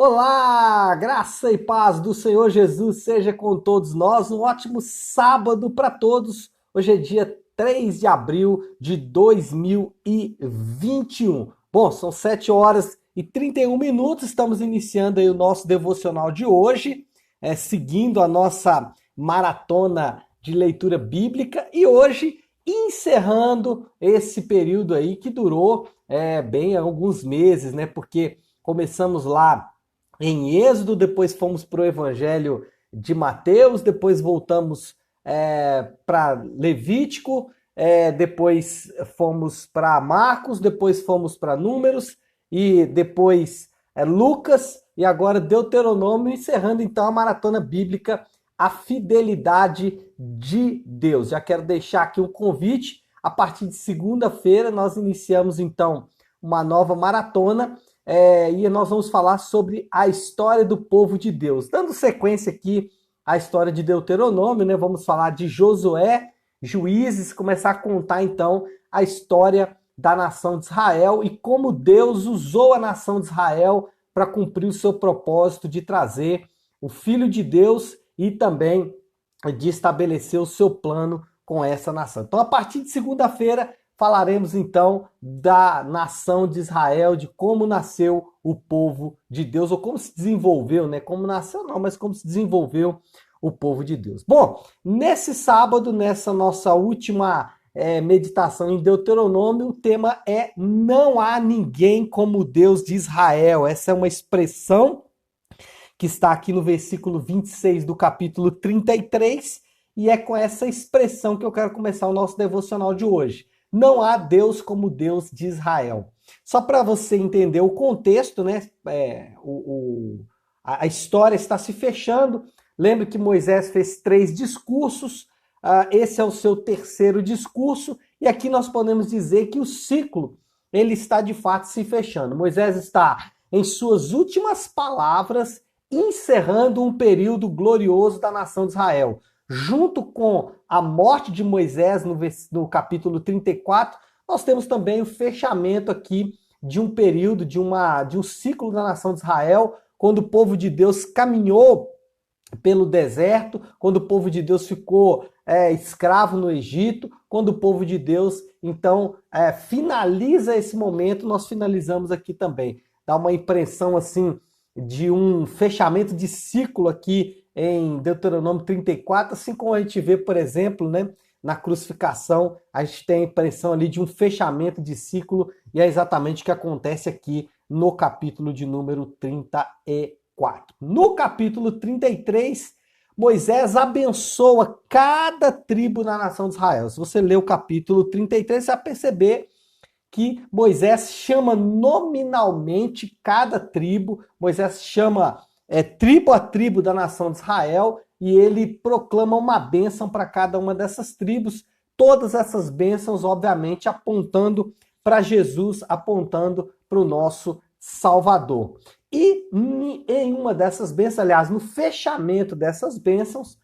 Olá, graça e paz do Senhor Jesus seja com todos nós. Um ótimo sábado para todos. Hoje é dia 3 de abril de 2021. Bom, são 7 horas e 31 minutos. Estamos iniciando aí o nosso devocional de hoje, seguindo a nossa maratona de leitura bíblica e hoje encerrando esse período aí que durou bem alguns meses, né? Porque começamos lá em Êxodo, depois fomos para o Evangelho de Mateus, depois voltamos para Levítico, depois fomos para Marcos, depois fomos para Números e depois Lucas e agora Deuteronômio, encerrando então a maratona bíblica, a fidelidade de Deus. Já quero deixar aqui um convite, a partir de segunda-feira nós iniciamos então uma nova maratona e nós vamos falar sobre a história do povo de Deus. Dando sequência aqui à história de Deuteronômio, né? Vamos falar de Josué, Juízes, começar a contar então a história da nação de Israel e como Deus usou a nação de Israel para cumprir o seu propósito de trazer o Filho de Deus e também de estabelecer o seu plano com essa nação. Então, a partir de segunda-feira, falaremos então da nação de Israel, de como nasceu o povo de Deus, ou como se desenvolveu, né? Como nasceu não, mas como se desenvolveu o povo de Deus. Bom, nesse sábado, nessa nossa última meditação em Deuteronômio, o tema é Não há ninguém como o Deus de Israel. Essa é uma expressão que está aqui no versículo 26 do capítulo 33, e é com essa expressão que eu quero começar o nosso devocional de hoje. Não há Deus como Deus de Israel. Só para você entender o contexto, né? A história está se fechando. Lembre que Moisés fez 3 discursos. Esse é o seu terceiro discurso. E aqui nós podemos dizer que o ciclo ele está de fato se fechando. Moisés está em suas últimas palavras encerrando um período glorioso da nação de Israel. Junto com a morte de Moisés no capítulo 34, nós temos também o fechamento aqui de um período, de um ciclo da nação de Israel, quando o povo de Deus caminhou pelo deserto, quando o povo de Deus ficou escravo no Egito, quando o povo de Deus, então, finaliza esse momento, nós finalizamos aqui também. Dá uma impressão, assim, de um fechamento de ciclo aqui em Deuteronômio 34, assim como a gente vê, por exemplo, né, na crucificação, a gente tem a impressão ali de um fechamento de ciclo, e é exatamente o que acontece aqui no capítulo de número 34. No capítulo 33, Moisés abençoa cada tribo na nação de Israel. Se você ler o capítulo 33, você vai perceber que Moisés chama nominalmente cada tribo, Moisés chama tribo a tribo da nação de Israel e ele proclama uma bênção para cada uma dessas tribos, todas essas bênçãos, obviamente, apontando para Jesus, apontando para o nosso Salvador. E em uma dessas bênçãos, aliás, no fechamento dessas bênçãos,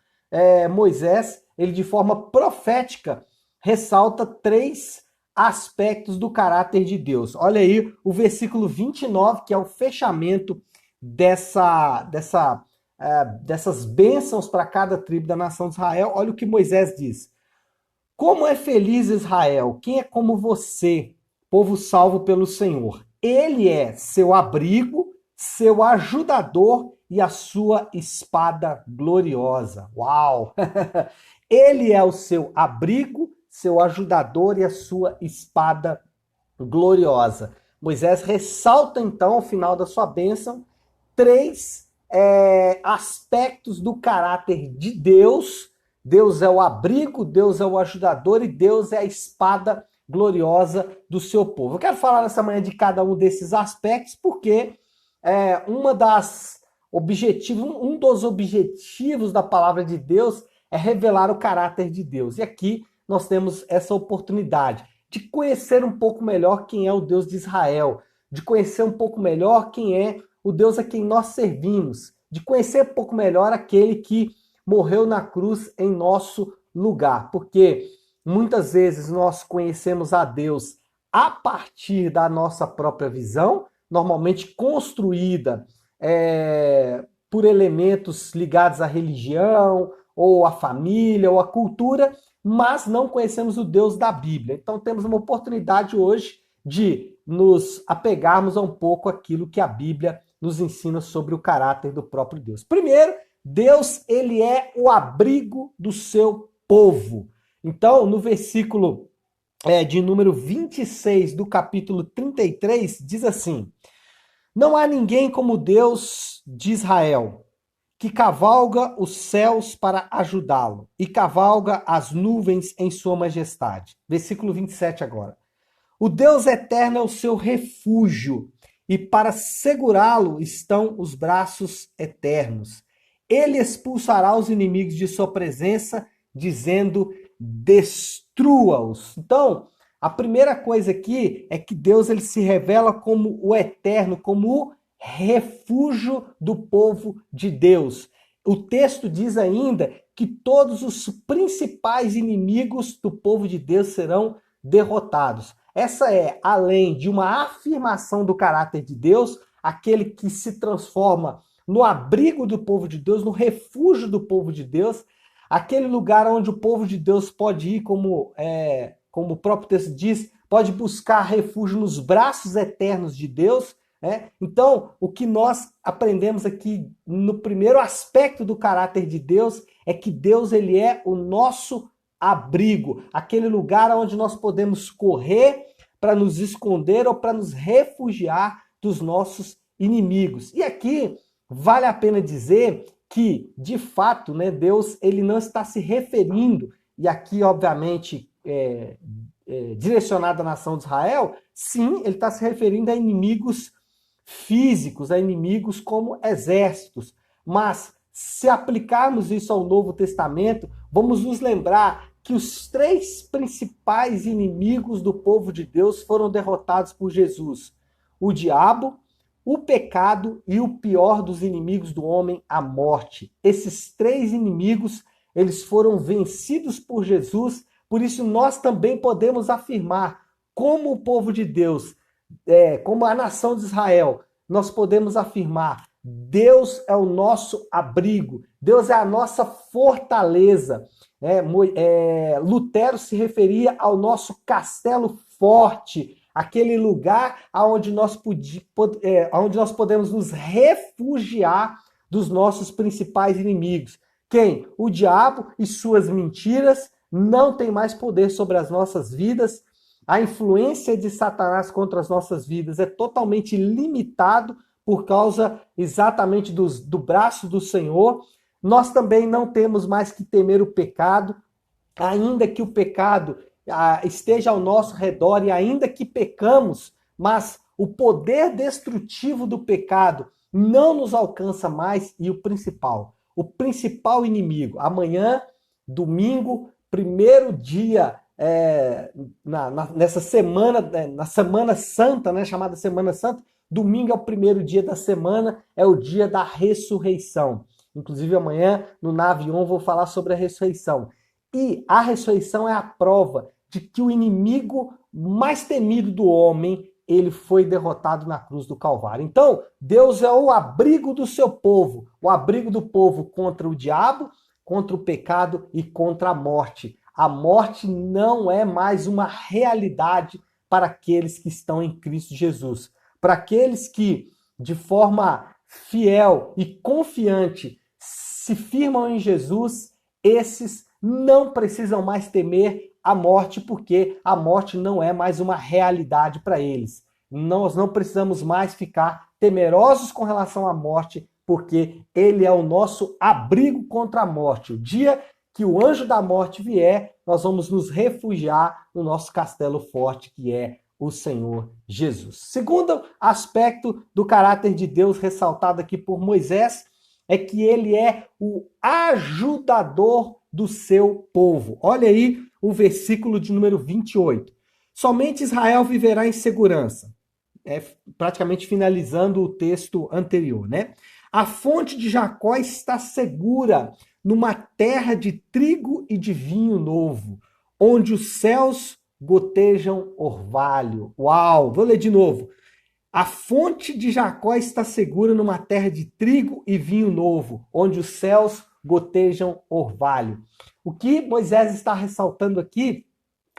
Moisés, ele de forma profética, ressalta 3 aspectos do caráter de Deus. Olha aí o versículo 29, que é o fechamento dessas bênçãos para cada tribo da nação de Israel. Olha o que Moisés diz. Como é feliz Israel, quem é como você, povo salvo pelo Senhor. Ele é seu abrigo, seu ajudador e a sua espada gloriosa. Uau! Ele é o seu abrigo, seu ajudador e a sua espada gloriosa. Moisés ressalta então, ao final da sua bênção, 3 aspectos do caráter de Deus. Deus é o abrigo, Deus é o ajudador e Deus é a espada gloriosa do seu povo. Eu quero falar nessa manhã de cada um desses aspectos porque um dos objetivos da palavra de Deus é revelar o caráter de Deus. E aqui nós temos essa oportunidade de conhecer um pouco melhor quem é o Deus de Israel, de conhecer um pouco melhor quem é o Deus a quem nós servimos, de conhecer um pouco melhor aquele que morreu na cruz em nosso lugar. Porque muitas vezes nós conhecemos a Deus a partir da nossa própria visão, normalmente construída por elementos ligados à religião, ou à família, ou à cultura, mas não conhecemos o Deus da Bíblia. Então temos uma oportunidade hoje de nos apegarmos a um pouco aquilo que a Bíblia nos ensina sobre o caráter do próprio Deus. Primeiro, Deus, ele é o abrigo do seu povo. Então, no versículo de número 26 do capítulo 33, diz assim: Não há ninguém como Deus de Israel, que cavalga os céus para ajudá-lo e cavalga as nuvens em sua majestade. Versículo 27 agora. O Deus eterno é o seu refúgio, e para segurá-lo estão os braços eternos. Ele expulsará os inimigos de sua presença, dizendo: destrua-os. Então, a primeira coisa aqui é que Deus ele se revela como o eterno, como o refúgio do povo de Deus. O texto diz ainda que todos os principais inimigos do povo de Deus serão derrotados. Essa é, além de uma afirmação do caráter de Deus, aquele que se transforma no abrigo do povo de Deus, no refúgio do povo de Deus, aquele lugar onde o povo de Deus pode ir, como o próprio texto diz, pode buscar refúgio nos braços eternos de Deus. Então, o que nós aprendemos aqui no primeiro aspecto do caráter de Deus é que Deus ele é o nosso abrigo, aquele lugar onde nós podemos correr para nos esconder ou para nos refugiar dos nossos inimigos. E aqui vale a pena dizer que, de fato, Deus ele não está se referindo, e aqui, obviamente, direcionado à nação de Israel, sim, ele está se referindo a inimigos físicos, a inimigos como exércitos. Mas, se aplicarmos isso ao Novo Testamento, vamos nos lembrar que os três principais inimigos do povo de Deus foram derrotados por Jesus: o diabo, o pecado e o pior dos inimigos do homem, a morte. Esses três inimigos, eles foram vencidos por Jesus, por isso nós também podemos afirmar, como o povo de Deus, como a nação de Israel, nós podemos afirmar: Deus é o nosso abrigo, Deus é a nossa fortaleza. Lutero se referia ao nosso castelo forte, aquele lugar onde nós podemos nos refugiar dos nossos principais inimigos. Quem? O diabo e suas mentiras não tem mais poder sobre as nossas vidas. A influência de Satanás contra as nossas vidas é totalmente limitado por causa exatamente do braço do Senhor. Nós também não temos mais que temer o pecado, ainda que o pecado esteja ao nosso redor e ainda que pecamos, mas o poder destrutivo do pecado não nos alcança mais. E o principal inimigo, amanhã, domingo, primeiro dia nessa semana, na Semana Santa, chamada Semana Santa, domingo é o primeiro dia da semana, é o dia da ressurreição. Inclusive amanhã, no Nave 1, vou falar sobre a ressurreição. E a ressurreição é a prova de que o inimigo mais temido do homem, ele foi derrotado na cruz do Calvário. Então, Deus é o abrigo do seu povo, o abrigo do povo contra o diabo, contra o pecado e contra a morte. A morte não é mais uma realidade para aqueles que estão em Cristo Jesus. Para aqueles que, de forma fiel e confiante, se firmam em Jesus, esses não precisam mais temer a morte, porque a morte não é mais uma realidade para eles. Nós não precisamos mais ficar temerosos com relação à morte, porque ele é o nosso abrigo contra a morte. O dia que o anjo da morte vier, nós vamos nos refugiar no nosso castelo forte, que é o Senhor Jesus. Segundo aspecto do caráter de Deus ressaltado aqui por Moisés é que ele é o ajudador do seu povo. Olha aí o versículo de número 28. Somente Israel viverá em segurança. Praticamente finalizando o texto anterior, A fonte de Jacó está segura numa terra de trigo e de vinho novo, onde os céus gotejam orvalho. Uau! Vou ler de novo. A fonte de Jacó está segura numa terra de trigo e vinho novo, onde os céus gotejam orvalho. O que Moisés está ressaltando aqui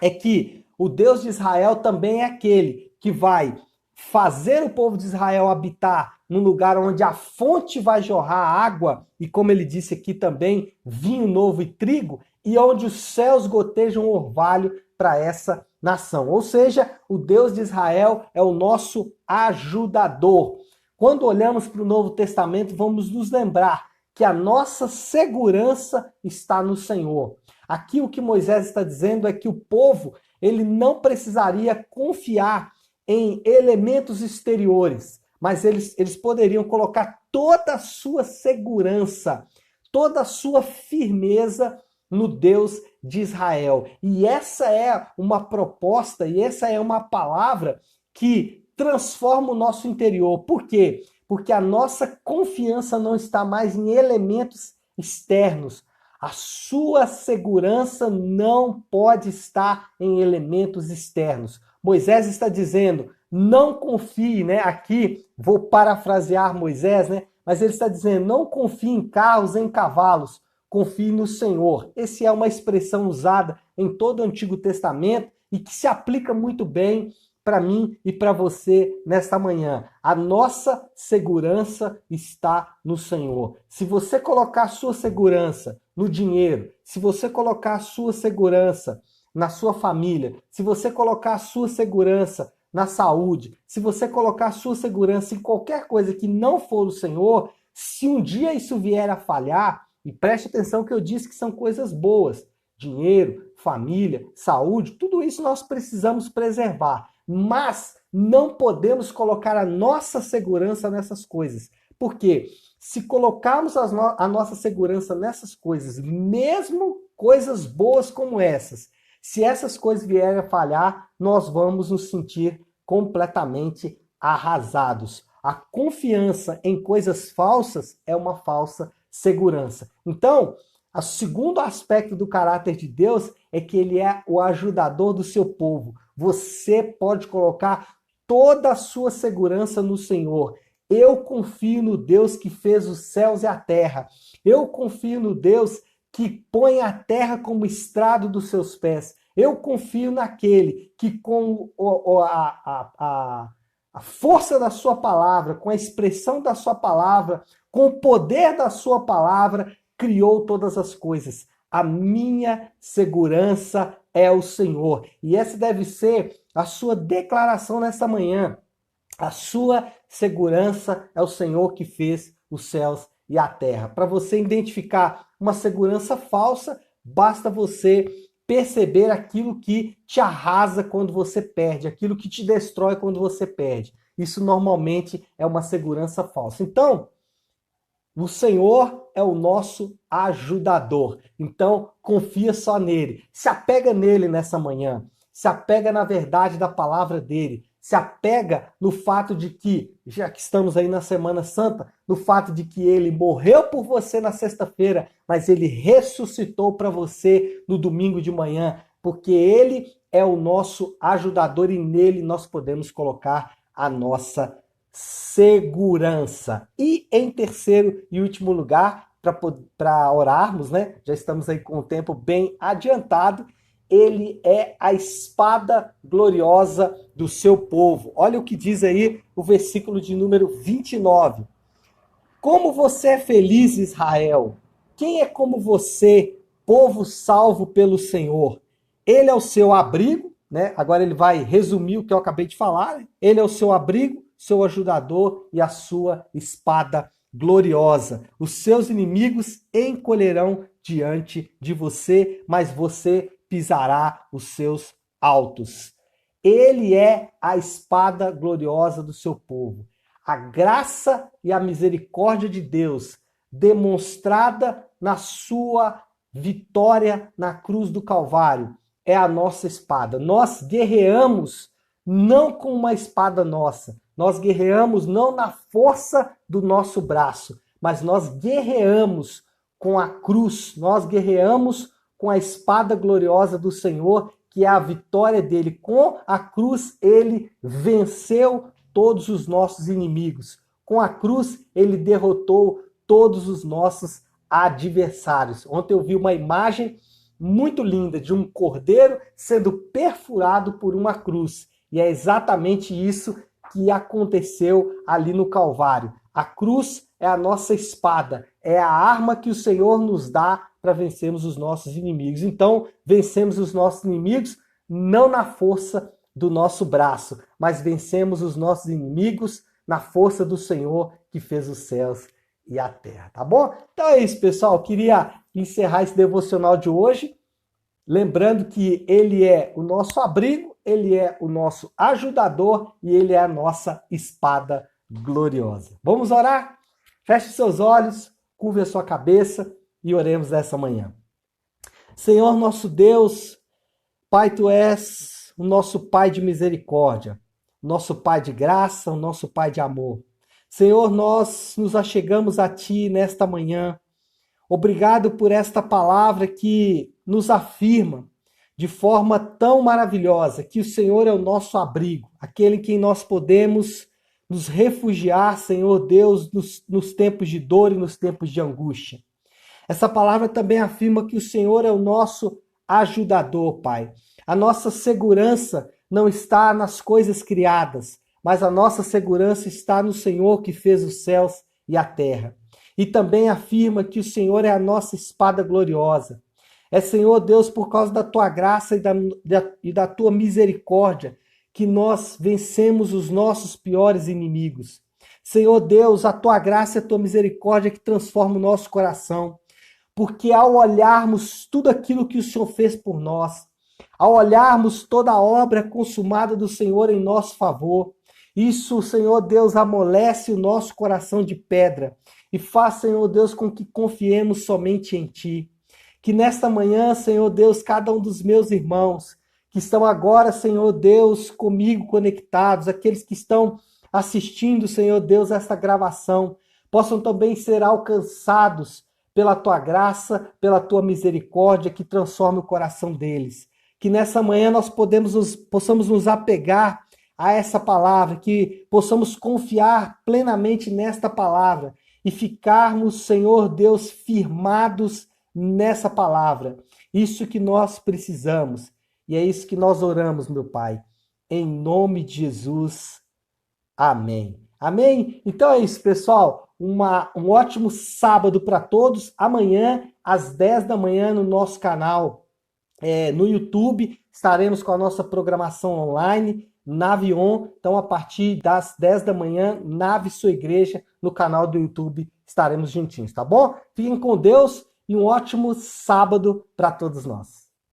é que o Deus de Israel também é aquele que vai fazer o povo de Israel habitar num lugar onde a fonte vai jorrar água, e como ele disse aqui também, vinho novo e trigo, e onde os céus gotejam orvalho para essa nação. Ou seja, o Deus de Israel é o nosso ajudador. Quando olhamos para o Novo Testamento, vamos nos lembrar que a nossa segurança está no Senhor. Aqui o que Moisés está dizendo é que o povo ele não precisaria confiar em elementos exteriores, mas eles poderiam colocar toda a sua segurança, toda a sua firmeza no Deus de Israel. E essa é uma proposta, e essa é uma palavra que transforma o nosso interior. Por quê? Porque a nossa confiança não está mais em elementos externos. A sua segurança não pode estar em elementos externos. Moisés está dizendo, não confie, né? Aqui vou parafrasear Moisés, né? Mas ele está dizendo, não confie em carros, em cavalos, confie no Senhor. Essa é uma expressão usada em todo o Antigo Testamento e que se aplica muito bem para mim e para você nesta manhã. A nossa segurança está no Senhor. Se você colocar a sua segurança no dinheiro, se você colocar a sua segurança na sua família, se você colocar a sua segurança na saúde, se você colocar a sua segurança em qualquer coisa que não for o Senhor, se um dia isso vier a falhar, e preste atenção que eu disse que são coisas boas, dinheiro, família, saúde, tudo isso nós precisamos preservar, mas não podemos colocar a nossa segurança nessas coisas, porque se colocarmos a nossa segurança nessas coisas, mesmo coisas boas como essas, se essas coisas vierem a falhar, nós vamos nos sentir completamente arrasados. A confiança em coisas falsas é uma falsa segurança. Então, o segundo aspecto do caráter de Deus é que ele é o ajudador do seu povo. Você pode colocar toda a sua segurança no Senhor. Eu confio no Deus que fez os céus e a terra. Eu confio no Deus que põe a terra como estrado dos seus pés. Eu confio naquele que com a força da sua palavra, com a expressão da sua palavra, com o poder da sua palavra, criou todas as coisas. A minha segurança é o Senhor. E essa deve ser a sua declaração nessa manhã. A sua segurança é o Senhor que fez os céus e a terra. Para você identificar uma segurança falsa, basta você perceber aquilo que te arrasa quando você perde, aquilo que te destrói quando você perde. Isso normalmente é uma segurança falsa. Então, o Senhor é o nosso ajudador. Então, confia só nele. Se apega nele nessa manhã. Se apega na verdade da palavra dele. Se apega no fato de que, já que estamos aí na Semana Santa, no fato de que ele morreu por você na sexta-feira, mas ele ressuscitou para você no domingo de manhã, porque ele é o nosso ajudador e nele nós podemos colocar a nossa segurança. E em terceiro e último lugar, para orarmos, né? Já estamos aí com o tempo bem adiantado. Ele é a espada gloriosa do seu povo. Olha o que diz aí o versículo de número 29. Como você é feliz, Israel! Quem é como você, povo salvo pelo Senhor? Ele é o seu abrigo, né? Agora ele vai resumir o que eu acabei de falar. Né? Ele é o seu abrigo, seu ajudador e a sua espada gloriosa. Os seus inimigos encolherão diante de você, mas você pisará os seus altos. Ele é a espada gloriosa do seu povo. A graça e a misericórdia de Deus demonstrada na sua vitória na cruz do Calvário é a nossa espada. Nós guerreamos não com uma espada nossa. Nós guerreamos não na força do nosso braço, mas nós guerreamos com a cruz. Nós guerreamos com a espada gloriosa do Senhor, que é a vitória dele. Com a cruz, ele venceu todos os nossos inimigos. Com a cruz, ele derrotou todos os nossos adversários. Ontem eu vi uma imagem muito linda de um cordeiro sendo perfurado por uma cruz. E é exatamente isso que aconteceu ali no Calvário. A cruz é a nossa espada, é a arma que o Senhor nos dá para vencermos os nossos inimigos. Então, vencemos os nossos inimigos não na força do nosso braço, mas vencemos os nossos inimigos na força do Senhor que fez os céus e a terra, tá bom? Então é isso, pessoal. Eu queria encerrar esse devocional de hoje, lembrando que ele é o nosso abrigo, ele é o nosso ajudador e ele é a nossa espada gloriosa. Vamos orar? Feche seus olhos, curve a sua cabeça e oremos essa manhã. Senhor nosso Deus, Pai, Tu és o nosso Pai de misericórdia, nosso Pai de graça, o nosso Pai de amor. Senhor, nós nos achegamos a Ti nesta manhã. Obrigado por esta palavra que nos afirma de forma tão maravilhosa que o Senhor é o nosso abrigo, aquele em quem nós podemos nos refugiar, Senhor Deus, nos tempos de dor e nos tempos de angústia. Essa palavra também afirma que o Senhor é o nosso ajudador, Pai. A nossa segurança não está nas coisas criadas, mas a nossa segurança está no Senhor que fez os céus e a terra. E também afirma que o Senhor é a nossa espada gloriosa. É, Senhor Deus, por causa da Tua graça e da Tua misericórdia, que nós vencemos os nossos piores inimigos. Senhor Deus, a Tua graça e a Tua misericórdia que transforma o nosso coração. Porque ao olharmos tudo aquilo que o Senhor fez por nós, ao olharmos toda a obra consumada do Senhor em nosso favor, isso, Senhor Deus, amolece o nosso coração de pedra e faz, Senhor Deus, com que confiemos somente em Ti. Que nesta manhã, Senhor Deus, cada um dos meus irmãos que estão agora, Senhor Deus, comigo conectados, aqueles que estão assistindo, Senhor Deus, esta gravação, possam também ser alcançados pela Tua graça, pela Tua misericórdia que transforma o coração deles. Que nessa manhã nós possamos nos apegar a essa palavra, que possamos confiar plenamente nesta palavra e ficarmos, Senhor Deus, firmados nessa palavra. Isso que nós precisamos e é isso que nós oramos, meu Pai. Em nome de Jesus. Amém. Amém? Então é isso, pessoal. Um ótimo sábado para todos. Amanhã, às 10 da manhã, no nosso canal no YouTube, estaremos com a nossa programação online, Nave On. Então, a partir das 10 da manhã, Nave Sua Igreja, no canal do YouTube, estaremos juntinhos, tá bom? Fiquem com Deus e um ótimo sábado para todos nós.